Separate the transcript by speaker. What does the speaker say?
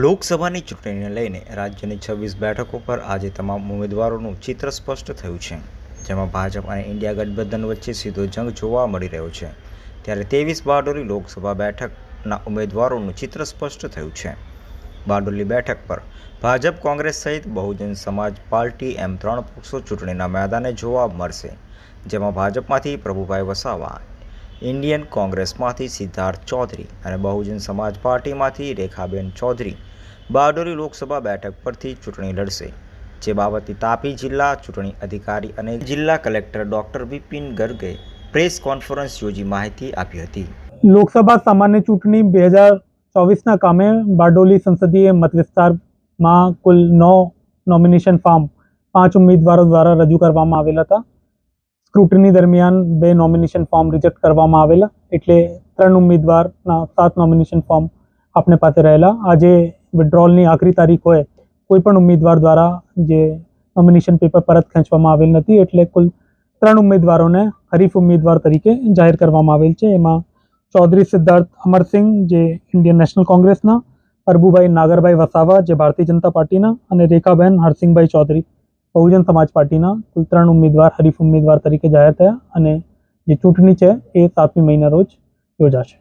Speaker 1: લોકસભાની ચૂંટણીને લઈને રાજ્યની 26 બેઠકો પર આજે તમામ ઉમેદવારોનું ચિત્ર સ્પષ્ટ થયું છે, જેમાં ભાજપ અને ઇન્ડિયા ગઠબંધન વચ્ચે સીધો જંગ જોવા મળી રહ્યો છે. ત્યારે 23 બારડોલી લોકસભા બેઠકના ઉમેદવારોનું ચિત્ર સ્પષ્ટ થયું છે. બારડોલી બેઠક પર ભાજપ, કોંગ્રેસ સહિત બહુજન સમાજ પાર્ટી એમ 3 પક્ષો ચૂંટણીના મેદાને જોવા મળશે, જેમાં ભાજપમાંથી પ્રભુભાઈ વસાવા, ઇન્ડિયન કોંગ્રેસમાંથી સિદ્ધાર્થ ચૌધરી અને બહુજન સમાજ પાર્ટીમાંથી રેખાબેન ચૌધરી બારડોલી લોકસભા બેઠક પરથી ચૂંટણી લડશે. જે બાબતે તાપી જિલ્લા ચૂંટણી અધિકારી અને જિલ્લા કલેક્ટર ડોક્ટર વિપિન ગર્ગે પ્રેસ કોન્ફરન્સ યોજી માહિતી આપી હતી.
Speaker 2: લોકસભા સામાન્ય ચૂંટણી 2024ના કામે બારડોલી સંસદીય મતવિસ્તારમાં કુલ 9 નોમિનેશન ફોર્મ 5 ઉમેદવારો દ્વારા રજૂ કરવામાં આવેલા હતા. સ્ક્રુટની દરમિયાન 2 નોમિનેશન ફોર્મ રિજેક્ટ કરવામાં આવેલા, એટલે 3 ઉમેદવારના 7 નોમિનેશન ફોર્મ આપણે પાસે રહેલા. આજે વિડ્રોલની આખરી તારીખ હોય, કોઈ પણ ઉમેદવાર દ્વારા જે નોમિનેશન પેપર પરત ખેંચવામાં આવેલ નથી, એટલે કુલ 3 ઉમેદવારોને હરીફ ઉમેદવાર તરીકે જાહેર કરવામાં આવેલ છે. એમાં ચૌધરી સિદ્ધાર્થ અમરસિંહ જે ઇન્ડિયન નેશનલ કોંગ્રેસના, પ્રભુભાઈ નાગરભાઈ વસાવા જે ભારતીય જનતા પાર્ટીના અને રેખાબેન હરસિંહભાઈ ચૌધરી બહુજન સમાજ પાર્ટીના કુલ 3 ઉમેદવાર હરીફ ઉમેદવાર તરીકે જાહેર થયા અને જે ચૂંટણી છે એ 7મી મહિના રોજ યોજાશે.